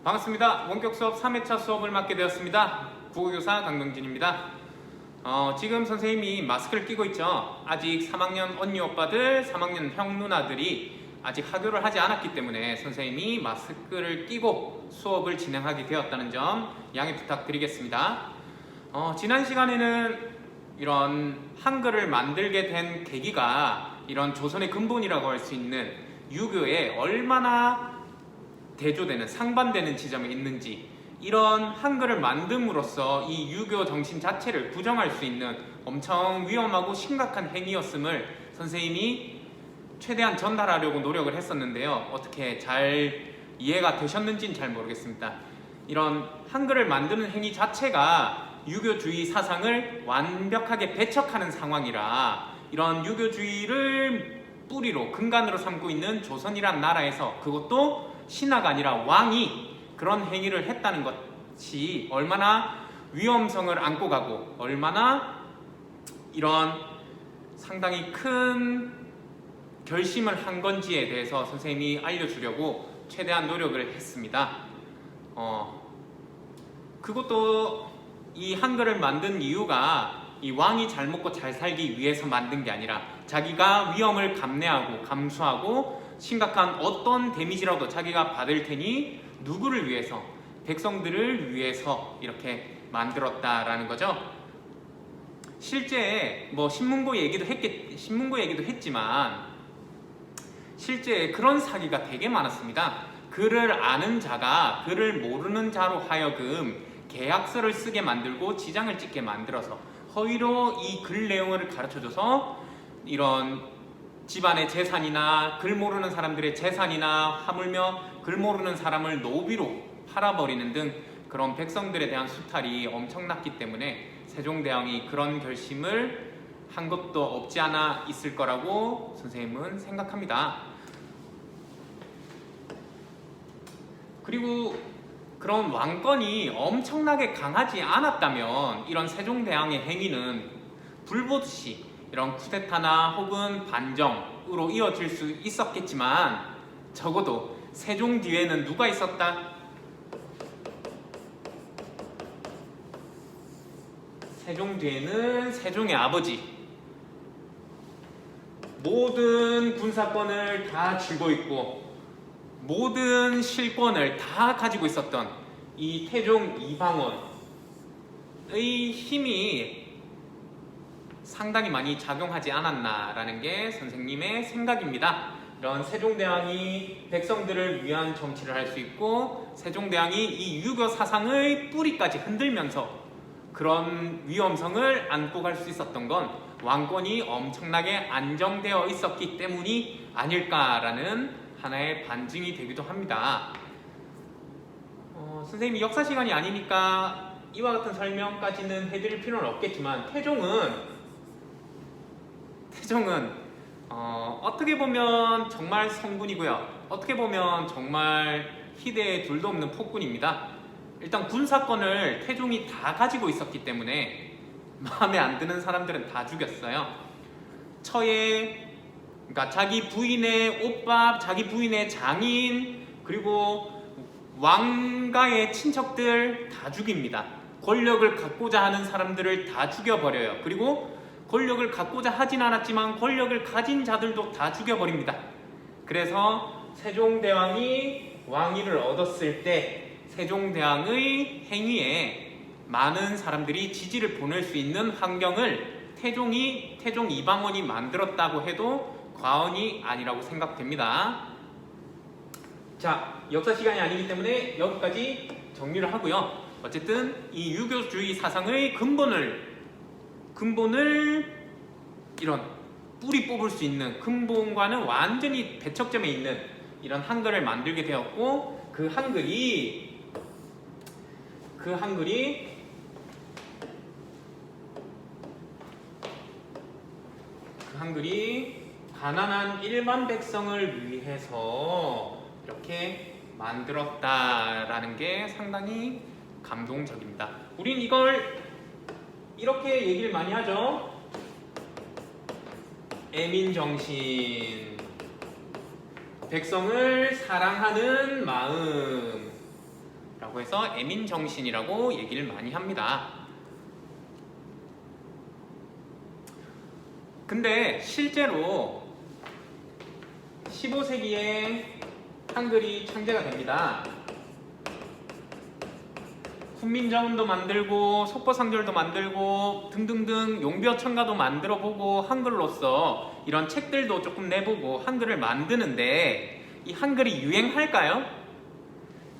반갑습니다. 원격 수업 3회차 수업을 맡게 되었습니다. 국어교사 강명진입니다. 지금 선생님이 마스크를 끼고 있죠. 아직 3학년 언니 오빠들, 3학년 형 누나들이 아직 하교를 하지 않았기 때문에 선생님이 마스크를 끼고 수업을 진행하게 되었다는 점 양해 부탁드리겠습니다. 지난 시간에는 이런 한글을 만들게 된 계기가 이런 조선의 근본이라고 할 수 있는 유교에 얼마나 대조되는 상반되는 지점이 있는지, 이런 한글을 만듦으로써 이 유교 정신 자체를 부정할 수 있는 엄청 위험하고 심각한 행위였음을 선생님이 최대한 전달하려고 노력을 했었는데요. 어떻게 잘 이해가 되셨는지는 잘 모르겠습니다. 이런 한글을 만드는 행위 자체가 유교주의 사상을 완벽하게 배척하는 상황이라, 이런 유교주의를 뿌리로 근간으로 삼고 있는 조선이란 나라에서, 그것도 신하가 아니라 왕이 그런 행위를 했다는 것이 얼마나 위험성을 안고 가고 얼마나 이런 상당히 큰 결심을 한 건지에 대해서 선생님이 알려주려고 최대한 노력을 했습니다. 그것도 이 한글을 만든 이유가 이 왕이 잘 먹고 잘 살기 위해서 만든 게 아니라, 자기가 위험을 감내하고 감수하고 심각한 어떤 데미지라도 자기가 받을 테니 누구를 위해서, 백성들을 위해서 이렇게 만들었다라는 거죠. 실제 신문고 얘기도 했지만 실제 그런 사기가 되게 많았습니다. 글을 아는 자가 글을 모르는 자로 하여금 계약서를 쓰게 만들고 지장을 찍게 만들어서 허위로 이 글 내용을 가르쳐줘서 이런 집안의 재산이나 글 모르는 사람들의 재산이나 하물며 글 모르는 사람을 노비로 팔아버리는 등 그런 백성들에 대한 수탈이 엄청났기 때문에 세종대왕이 그런 결심을 한 것도 없지 않아 있을 거라고 선생님은 생각합니다. 그리고 그런 왕권이 엄청나게 강하지 않았다면 이런 세종대왕의 행위는 불보듯이 이런 쿠데타나 혹은 반정으로 이어질 수 있었겠지만, 적어도 세종 뒤에는 누가 있었다? 세종 뒤에는 세종의 아버지, 모든 군사권을 다 쥐고 있고 모든 실권을 다 가지고 있었던 이 태종 이방원의 힘이 상당히 많이 작용하지 않았나라는 게 선생님의 생각입니다. 이런 세종대왕이 백성들을 위한 정치를 할 수 있고, 세종대왕이 이 유교 사상의 뿌리까지 흔들면서 그런 위험성을 안고 갈 수 있었던 건 왕권이 엄청나게 안정되어 있었기 때문이 아닐까라는 하나의 반증이 되기도 합니다. 선생님이 역사 시간이 아니니까 이와 같은 설명까지는 해드릴 필요는 없겠지만, 태종은 어떻게 보면 정말 성군이고요, 어떻게 보면 정말 희대에 둘도 없는 폭군입니다. 일단 군사권을 태종이 다 가지고 있었기 때문에 마음에 안 드는 사람들은 다 죽였어요. 그러니까 자기 부인의 오빠, 자기 부인의 장인, 그리고 왕가의 친척들 다 죽입니다. 권력을 갖고자 하는 사람들을 다 죽여버려요. 그리고 권력을 갖고자 하진 않았지만 권력을 가진 자들도 다 죽여버립니다. 그래서 세종대왕이 왕위를 얻었을 때 세종대왕의 행위에 많은 사람들이 지지를 보낼 수 있는 환경을 태종 이방원이 만들었다고 해도 과언이 아니라고 생각됩니다. 자, 역사 시간이 아니기 때문에 여기까지 정리를 하고요. 어쨌든 이 유교주의 사상의 근본을 이런 뿌리 뽑을 수 있는 근본과는 완전히 배척점에 있는 이런 한글을 만들게 되었고, 그 한글이 가난한 일반 백성을 위해서 이렇게 만들었다라는 게 상당히 감동적입니다. 우린 이걸 이렇게 얘기를 많이 하죠. 애민정신, 백성을 사랑하는 마음, 라고 해서 애민정신이라고 얘기를 많이 합니다. 근데 실제로 15세기에 한글이 창제가 됩니다. 훈민정음도 만들고 속보상절도 만들고 등등등 용비어천가도 만들어보고 한글로서 이런 책들도 조금 내보고 한글을 만드는데 이 한글이 유행할까요?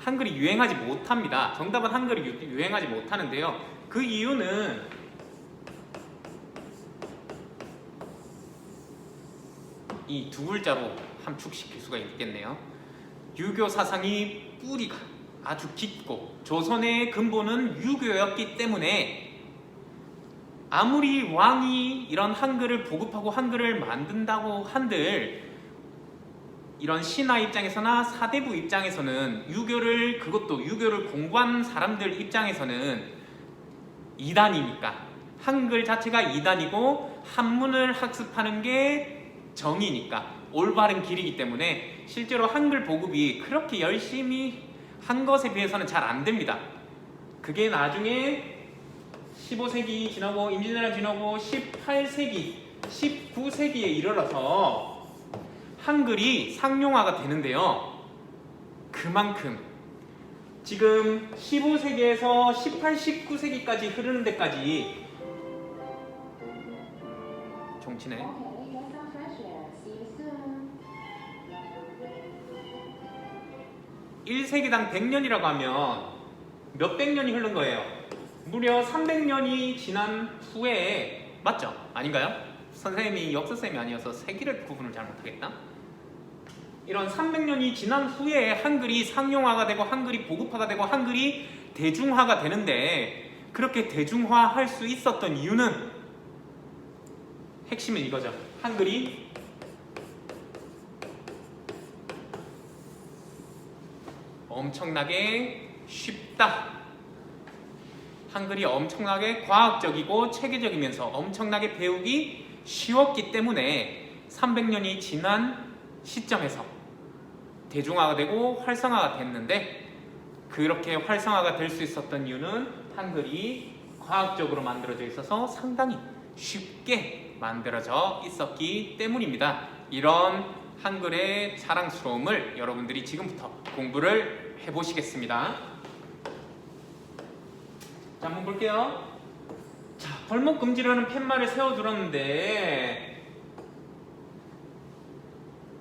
한글이 유행하지 못합니다. 정답은 한글이 유행하지 못하는데요. 그 이유는 이 두 글자로 함축시킬 수가 있겠네요. 유교 사상이 뿌리가 아주 깊고 조선의 근본은 유교였기 때문에 아무리 왕이 이런 한글을 보급하고 한글을 만든다고 한들 이런 신하 입장에서나 사대부 입장에서는 그것도 유교를 공부한 사람들 입장에서는 이단이니까 한글 자체가 이단이고 한문을 학습하는 게 정이니까 올바른 길이기 때문에 실제로 한글 보급이 그렇게 열심히 한 것에 비해서는 잘 안 됩니다. 그게 나중에 15세기 지나고 임진왜란 지나고 18세기, 19세기에 이르러서 한글이 상용화가 되는데요. 그만큼 지금 15세기에서 18, 19세기까지 흐르는 데까지 종치네. 1세기당 100년이라고 하면 몇백 년이 흐른 거예요. 무려 300년이 지난 후에 맞죠? 아닌가요? 선생님이 역사쌤이 아니어서 세기를 구분을 잘 못하겠다. 이런 300년이 지난 후에 한글이 상용화가 되고 한글이 보급화가 되고 한글이 대중화가 되는데 그렇게 대중화할 수 있었던 이유는 핵심은 이거죠. 한글이 엄청나게 쉽다. 한글이 엄청나게 과학적이고 체계적이면서 엄청나게 배우기 쉬웠기 때문에 300년이 지난 시점에서 대중화가 되고 활성화가 됐는데 그렇게 활성화가 될 수 있었던 이유는 한글이 과학적으로 만들어져 있어서 상당히 쉽게 만들어져 있었기 때문입니다. 이런 한글의 자랑스러움을 여러분들이 지금부터 공부를 해보시겠습니다. 자, 한번 볼게요. 자, 벌목금지라는 팻말을 세워두었는데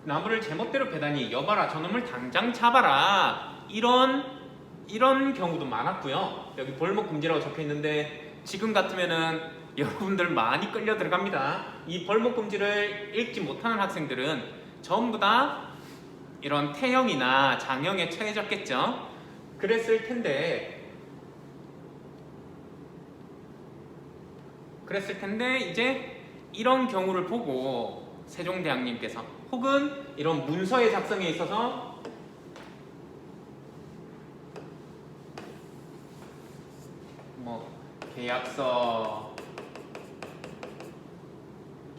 나무를 제멋대로 베다니 여봐라 저놈을 당장 잡아라 이런 경우도 많았고요. 여기 벌목금지라고 적혀있는데 지금 같으면은 여러분들 많이 끌려 들어갑니다. 이 벌목금지를 읽지 못하는 학생들은 전부 다 이런 태형이나 장형에 처해졌겠죠. 그랬을 텐데 이제 이런 경우를 보고 세종대왕님께서 혹은 이런 문서의 작성에 있어서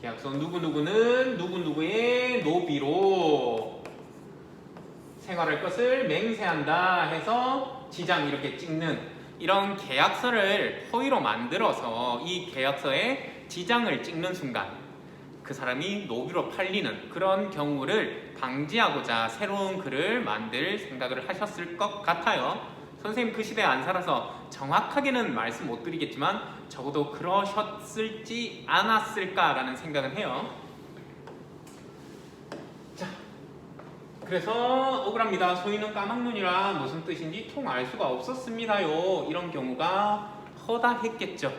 계약서 누구누구는 누구누구의 노비로 생활할 것을 맹세한다 해서 지장 이렇게 찍는 이런 계약서를 허위로 만들어서 이 계약서에 지장을 찍는 순간 그 사람이 노비로 팔리는 그런 경우를 방지하고자 새로운 글을 만들 생각을 하셨을 것 같아요. 선생님 그 시대에 안 살아서 정확하게는 말씀 못 드리겠지만 적어도 그러셨을지 않았을까라는 생각은 해요. 자, 그래서 억울합니다. 소인은 까막눈이라 무슨 뜻인지 통 알 수가 없었습니다요. 이런 경우가 허다했겠죠.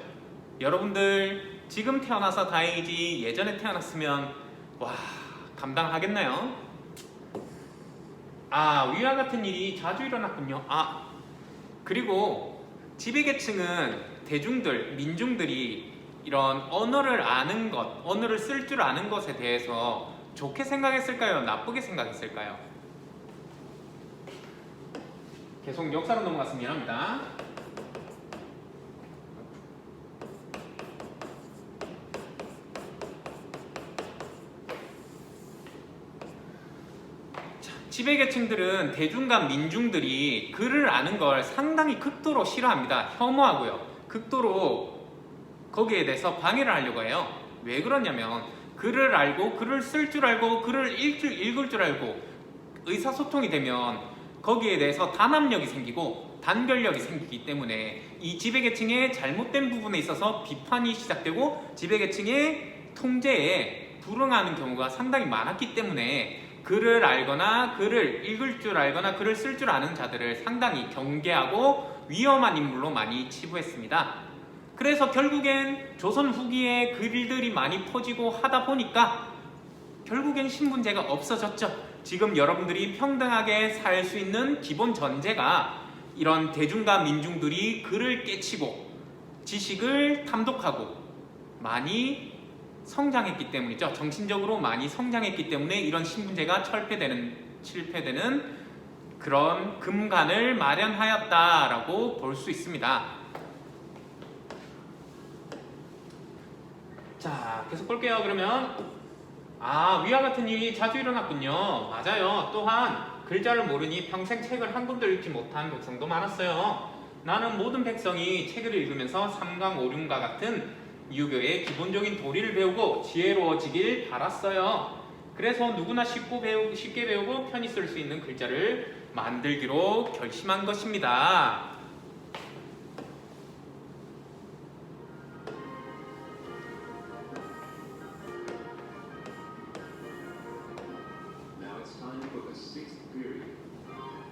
여러분들 지금 태어나서 다행이지 예전에 태어났으면 와 감당하겠나요? 위와 같은 일이 자주 일어났군요. 그리고 지배계층은 대중들, 민중들이 이런 언어를 아는 것, 언어를 쓸 줄 아는 것에 대해서 좋게 생각했을까요? 나쁘게 생각했을까요? 계속 역사로 넘어갔으면 미안합니다. 지배계층들은 대중과 민중들이 글을 아는 걸 상당히 극도로 싫어합니다. 혐오하고요. 극도로 거기에 대해서 방해를 하려고 해요. 왜 그러냐면 글을 알고 글을 쓸 줄 알고 글을 읽을 줄 알고 의사소통이 되면 거기에 대해서 단합력이 생기고 단결력이 생기기 때문에 이 지배계층의 잘못된 부분에 있어서 비판이 시작되고 지배계층의 통제에 불응하는 경우가 상당히 많았기 때문에 글을 알거나 글을 읽을 줄 알거나 글을 쓸 줄 아는 자들을 상당히 경계하고 위험한 인물로 많이 치부했습니다. 그래서 결국엔 조선 후기에 글들이 많이 퍼지고 하다 보니까 결국엔 신분제가 없어졌죠. 지금 여러분들이 평등하게 살 수 있는 기본 전제가 이런 대중과 민중들이 글을 깨치고 지식을 탐독하고 많이 성장했기 때문이죠. 정신적으로 많이 성장했기 때문에 이런 신분제가 실패되는 그런 금관을 마련하였다라고 볼 수 있습니다. 자, 계속 볼게요. 그러면 위와 같은 일이 자주 일어났군요. 맞아요. 또한 글자를 모르니 평생 책을 한 권도 읽지 못한 백성도 많았어요. 나는 모든 백성이 책을 읽으면서 삼강오륜과 같은 유교의 기본적인 도리를 배우고 지혜로워지길 바랐어요. 그래서 누구나 쉽게 배우고 편히 쓸 수 있는 글자를 만들기로 결심한 것입니다.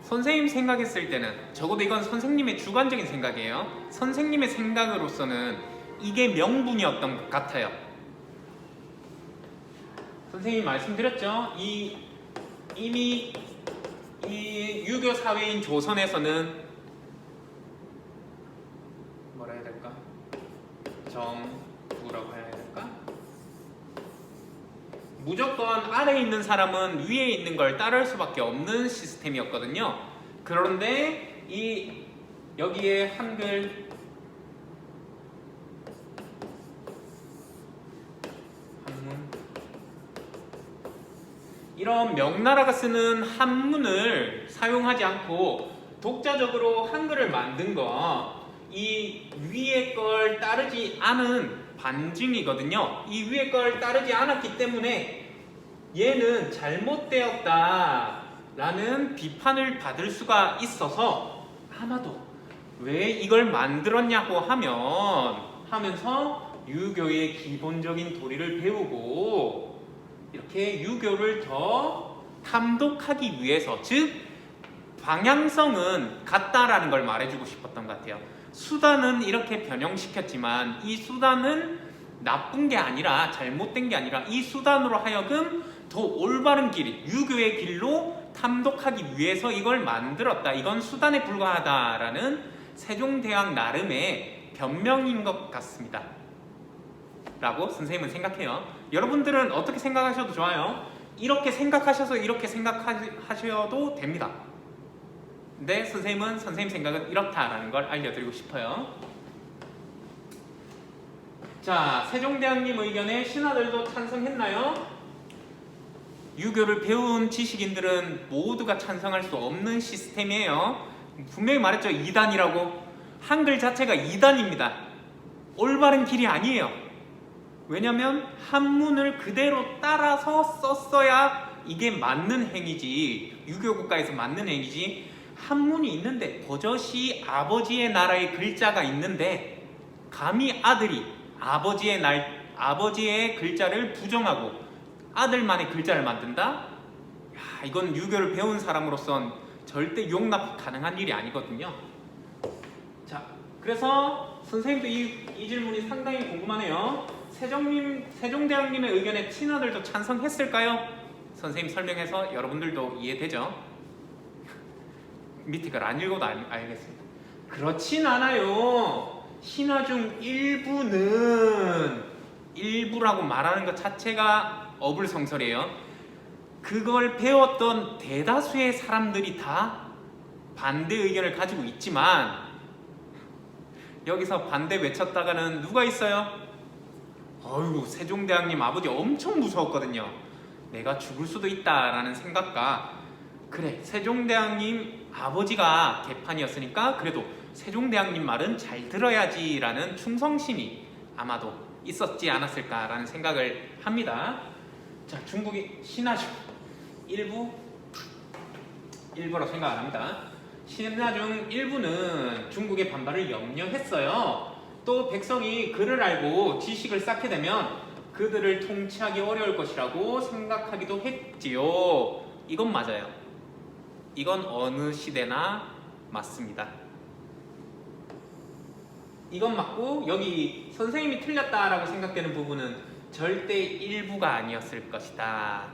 선생님 생각했을 때는 적어도 이건 선생님의 주관적인 생각이에요. 선생님의 생각으로서는 이게 명분이었던 것 같아요. 선생님이 말씀드렸죠. 이미 이 유교 사회인 조선에서는 뭐라 해야 될까? 정부라고 해야 될까? 무조건 아래에 있는 사람은 위에 있는 걸 따를 수밖에 없는 시스템이었거든요. 그런데 여기에 한문 이런 명나라가 쓰는 한문을 사용하지 않고 독자적으로 한글을 만든 거 이 위에 걸 따르지 않은 반증이거든요. 이 위에 걸 따르지 않았기 때문에 얘는 잘못되었다라는 비판을 받을 수가 있어서 아마도 왜 이걸 만들었냐고 하면서 유교의 기본적인 도리를 배우고 이렇게 유교를 더 탐독하기 위해서, 즉 방향성은 같다라는 걸 말해주고 싶었던 것 같아요. 수단은 이렇게 변형시켰지만 이 수단은 나쁜 게 아니라 잘못된 게 아니라 이 수단으로 하여금 더 올바른 길, 유교의 길로 탐독하기 위해서 이걸 만들었다. 이건 수단에 불과하다라는 세종대왕 나름의 변명인 것 같습니다. 라고 선생님은 생각해요. 여러분들은 어떻게 생각하셔도 좋아요. 이렇게 생각하셔서 이렇게 생각하셔도 됩니다. 근데 선생님은 선생님 생각은 이렇다라는 걸 알려드리고 싶어요. 자, 세종대왕님 의견에 신하들도 찬성했나요? 유교를 배운 지식인들은 모두가 찬성할 수 없는 시스템이에요. 분명히 말했죠. 2단이라고. 한글 자체가 2단입니다. 올바른 길이 아니에요. 왜냐면 한문을 그대로 따라서 썼어야 이게 맞는 행위지, 유교 국가에서 맞는 행위지. 한문이 있는데 버젓이 아버지의 나라의 글자가 있는데 감히 아들이 아버지의 글자를 부정하고 아들만의 글자를 만든다? 야, 이건 유교를 배운 사람으로선 절대 용납 가능한 일이 아니거든요. 자, 그래서 선생님도 이 질문이 상당히 궁금하네요. 세종대왕님의 의견에 친아들도 찬성했을까요? 선생님 설명해서 여러분들도 이해되죠? 밑에 걸 안 읽어도 알겠습니다. 그렇진 않아요. 신화 중 일부라고 말하는 것 자체가 어불성설이에요. 그걸 배웠던 대다수의 사람들이 다 반대 의견을 가지고 있지만 여기서 반대 외쳤다가는 누가 있어요? 어이구, 세종대왕님 아버지 엄청 무서웠거든요. 내가 죽을 수도 있다라는 생각과 그래, 세종대왕님 아버지가 개판이었으니까 그래도 세종대왕님 말은 잘 들어야지 라는 충성심이 아마도 있었지 않았을까라는 생각을 합니다. 자, 중국의 신하중 일부로 생각을 합니다. 신하중 일부는 중국의 반발을 염려했어요. 또 백성이 그를 알고 지식을 쌓게 되면 그들을 통치하기 어려울 것이라고 생각하기도 했지요. 이건 맞아요. 이건 어느 시대나 맞습니다. 이건 맞고 여기 선생님이 틀렸다라고 생각되는 부분은 절대 일부가 아니었을 것이다.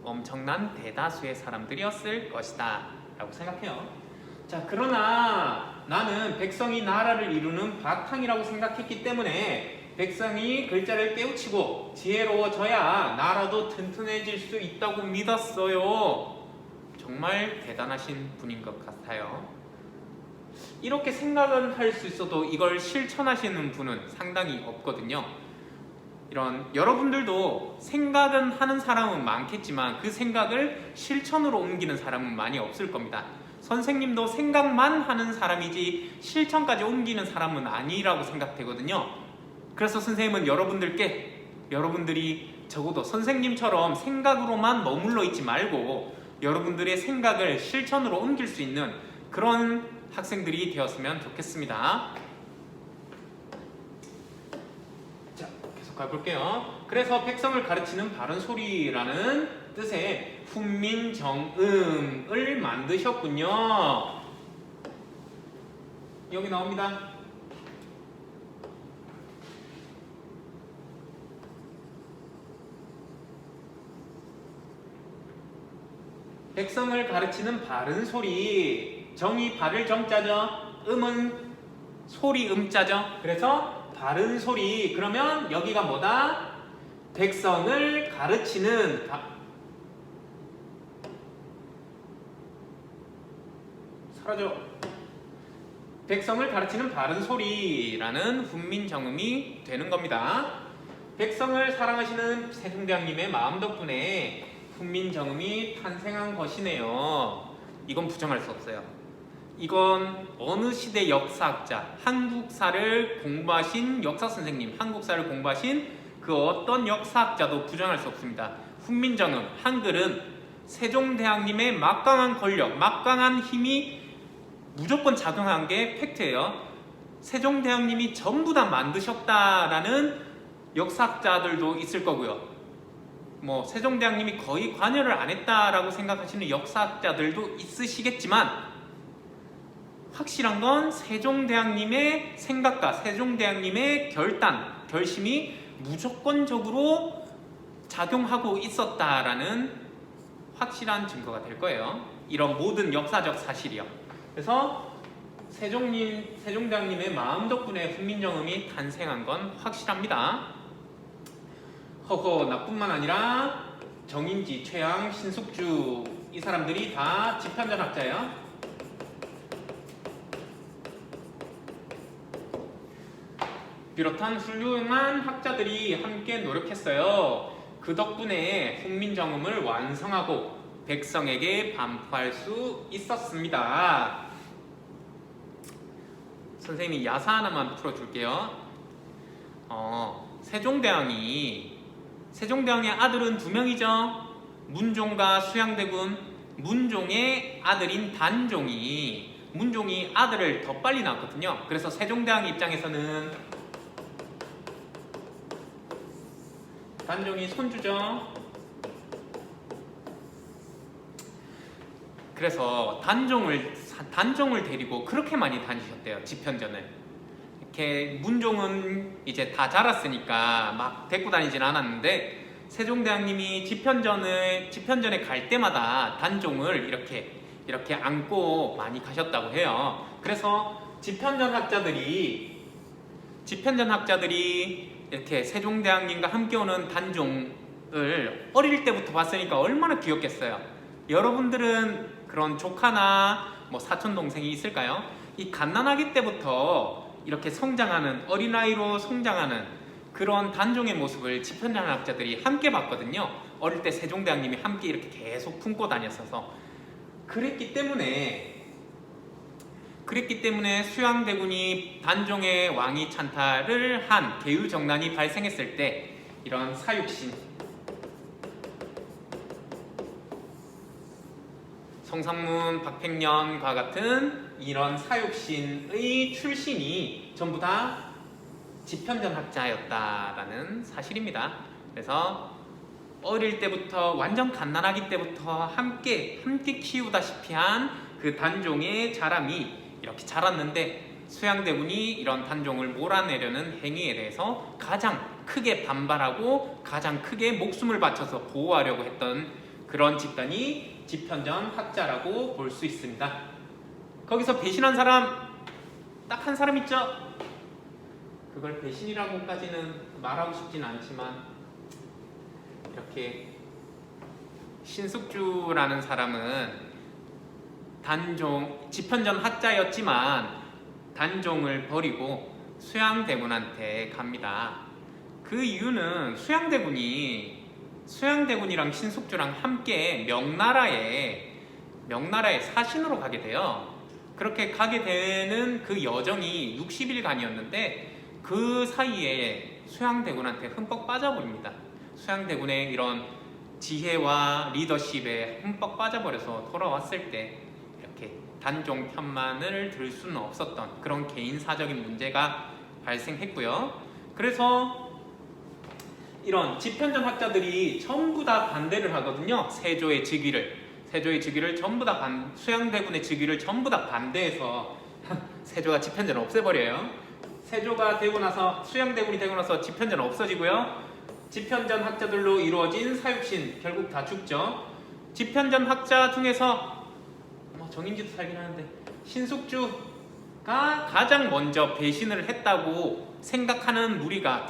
엄청난 대다수의 사람들이었을 것이다 라고 생각해요. 자, 그러나 나는 백성이 나라를 이루는 바탕이라고 생각했기 때문에 백성이 글자를 깨우치고 지혜로워져야 나라도 튼튼해질 수 있다고 믿었어요. 정말 대단하신 분인 것 같아요. 이렇게 생각은 할 수 있어도 이걸 실천하시는 분은 상당히 없거든요. 이런 여러분들도 생각은 하는 사람은 많겠지만 그 생각을 실천으로 옮기는 사람은 많이 없을 겁니다. 선생님도 생각만 하는 사람이지 실천까지 옮기는 사람은 아니라고 생각되거든요. 그래서 선생님은 여러분들이 적어도 선생님처럼 생각으로만 머물러 있지 말고 여러분들의 생각을 실천으로 옮길 수 있는 그런 학생들이 되었으면 좋겠습니다. 자, 계속 가볼게요. 그래서 백성을 가르치는 바른 소리라는 뜻의 훈민정음을 만드셨군요. 여기 나옵니다. 백성을 가르치는 바른 소리. 정이 바를 정자죠. 음은 소리 음자죠. 그래서 바른 소리. 그러면 여기가 뭐다? 백성을 가르치는 사라져. 백성을 가르치는 바른 소리라는 훈민정음이 되는 겁니다. 백성을 사랑하시는 세종대왕님의 마음 덕분에 훈민정음이 탄생한 것이네요. 이건 부정할 수 없어요. 이건 어느 시대 역사학자, 한국사를 공부하신 역사선생님, 한국사를 공부하신 그 어떤 역사학자도 부정할 수 없습니다. 훈민정음, 한글은 세종대왕님의 막강한 권력, 막강한 힘이 무조건 작용한 게 팩트예요. 세종대왕님이 전부 다 만드셨다라는 역사학자들도 있을 거고요. 세종대왕님이 거의 관여를 안 했다라고 생각하시는 역사학자들도 있으시겠지만 확실한 건 세종대왕님의 생각과 세종대왕님의 결심이 무조건적으로 작용하고 있었다라는 확실한 증거가 될 거예요. 이런 모든 역사적 사실이요. 그래서 세종대왕님의 마음 덕분에 훈민정음이 탄생한 건 확실합니다. 허허, 나뿐만 아니라 정인지, 최양, 신숙주 이 사람들이 다 집현전 학자예요. 비롯한 훌륭한 학자들이 함께 노력했어요. 그 덕분에 훈민정음을 완성하고 백성에게 반포할 수 있었습니다. 선생님이 야사 하나만 풀어줄게요. 세종대왕의 아들은 2명이죠. 문종과 수양대군. 문종의 아들인 문종이 아들을 더 빨리 낳았거든요. 그래서 세종대왕 입장에서는 단종이 손주죠. 그래서 단종을 데리고 그렇게 많이 다니셨대요. 집현전을. 이렇게 문종은 이제 다 자랐으니까 막 데리고 다니진 않았는데 세종대왕님이 집현전에 갈 때마다 단종을 이렇게 안고 많이 가셨다고 해요. 그래서 집현전 학자들이 이렇게 세종대왕님과 함께 오는 단종을 어릴 때부터 봤으니까 얼마나 귀엽겠어요. 여러분들은 그런 조카나 사촌 동생이 있을까요? 이 갓난아기 때부터 이렇게 성장하는, 어린아이로 성장하는 그런 단종의 모습을 집현전학자들이 함께 봤거든요. 어릴 때 세종대왕님이 함께 이렇게 계속 품고 다녔어서 그랬기 때문에 수양대군이 단종의 왕위 찬탈을 한 계유정난이 발생했을 때 이런 사육신 성상문, 박팽년과 같은 이런 사육신의 출신이 전부 다 집현전학자였다라는 사실입니다. 그래서 어릴 때부터 완전 갓난아기 때부터 함께 키우다시피 한 그 단종의 자람이 이렇게 자랐는데 수양대군이 이런 단종을 몰아내려는 행위에 대해서 가장 크게 반발하고 가장 크게 목숨을 바쳐서 보호하려고 했던 그런 집단이 집현전학자라고 볼 수 있습니다. 거기서 배신한 사람 딱 한 사람 있죠? 그걸 배신이라고까지는 말하고 싶진 않지만 이렇게 신숙주라는 사람은 집현전학자였지만 단종을 버리고 수양대군한테 갑니다. 그 이유는 수양대군이랑 신숙주랑 함께 명나라에 사신으로 가게 돼요. 그렇게 가게 되는 그 여정이 60일간이었는데 그 사이에 수양대군한테 흠뻑 빠져버립니다. 수양대군의 이런 지혜와 리더십에 흠뻑 빠져버려서 돌아왔을 때 이렇게 단종 편만을 들 수는 없었던 그런 개인사적인 문제가 발생했고요. 그래서 이런 집현전학자들이 전부 다 반대를 하거든요. 세조의 즉위를 전부 다 수양대군의 즉위를 전부 다 반대해서 세조가 집현전을 없애버려요. 세조가 되고 나서 수양대군이 되고 나서 집현전 없어지고요. 집현전 학자들로 이루어진 사육신 결국 다 죽죠. 집현전 학자 중에서 정인지도 살긴 하는데 신숙주가 가장 먼저 배신을 했다고 생각하는 무리가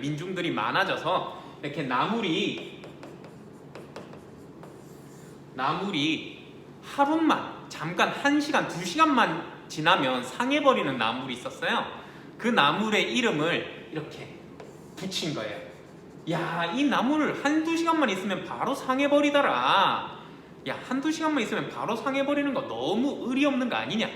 민중들이 많아져서 이렇게 나물이 하루만 잠깐 1시간, 2시간만 지나면 상해버리는 나물이 있었어요. 그 나물의 이름을 이렇게 붙인 거예요. 야, 이 나물을 1~2시간만 있으면 바로 상해버리더라. 야, 1~2시간만 있으면 바로 상해버리는 거 너무 의리 없는 거 아니냐?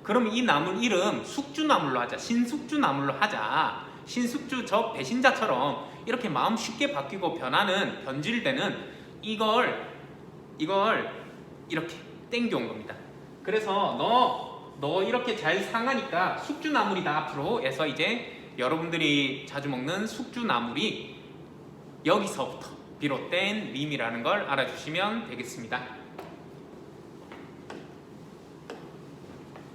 그럼 이 나물 이름 숙주나물로 하자. 신숙주나물로 하자. 신숙주 저 배신자처럼 이렇게 마음 쉽게 바뀌고 변질되는 이걸 이렇게 땡겨온 겁니다. 그래서 너 이렇게 잘 상하니까 숙주나물이다 앞으로 해서 이제 여러분들이 자주 먹는 숙주나물이 여기서부터 비롯된 밈이라는 걸 알아주시면 되겠습니다.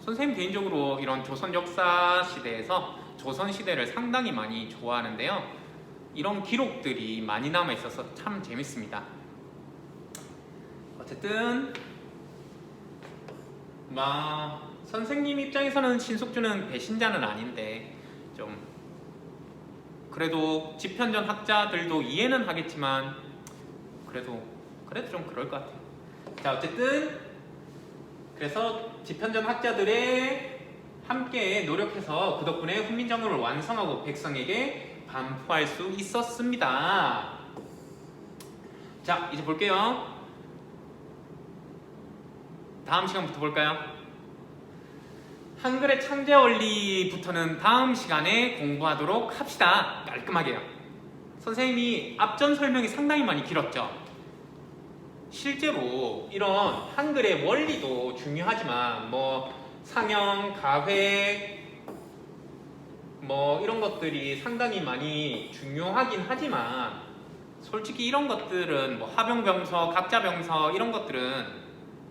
선생님 개인적으로 이런 조선 역사 시대에서 조선 시대를 상당히 많이 좋아하는데요. 이런 기록들이 많이 남아 있어서 참 재밌습니다. 어쨌든 선생님 입장에서는 신숙주는 배신자는 아닌데 좀 그래도 집현전 학자들도 이해는 하겠지만 그래도 좀 그럴 것 같아요. 자, 어쨌든 그래서 집현전 학자들의 함께 노력해서 그 덕분에 훈민정음을 완성하고 백성에게 반포할 수 있었습니다. 자, 이제 볼게요. 다음 시간부터 볼까요? 한글의 창제 원리부터는 다음 시간에 공부하도록 합시다. 깔끔하게요. 선생님이 앞전 설명이 상당히 많이 길었죠. 실제로 이런 한글의 원리도 중요하지만 상형, 가획 이런 것들이 상당히 많이 중요하긴 하지만 솔직히 이런 것들은 하병병서, 각자병서 이런 것들은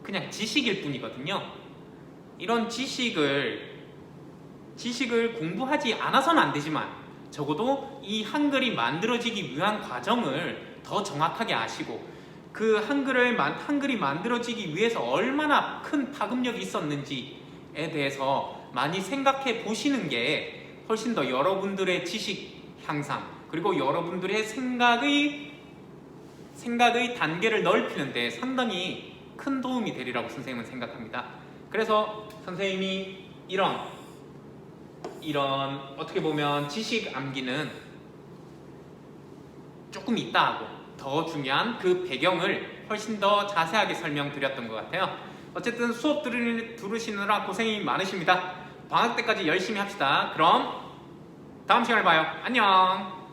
그냥 지식일 뿐이거든요. 이런 지식을 공부하지 않아서는 안 되지만 적어도 이 한글이 만들어지기 위한 과정을 더 정확하게 아시고 그 한글이 만들어지기 위해서 얼마나 큰 파급력이 있었는지에 대해서 많이 생각해 보시는 게 훨씬 더 여러분들의 지식 향상 그리고 여러분들의 생각의 단계를 넓히는 데 상당히 큰 도움이 되리라고 선생님은 생각합니다. 그래서 선생님이 이런 어떻게 보면 지식 암기는 조금 있다 하고 더 중요한 그 배경을 훨씬 더 자세하게 설명드렸던 것 같아요. 어쨌든 수업 들으시느라 고생이 많으십니다. 방학 때까지 열심히 합시다. 그럼 다음 시간에 봐요. 안녕.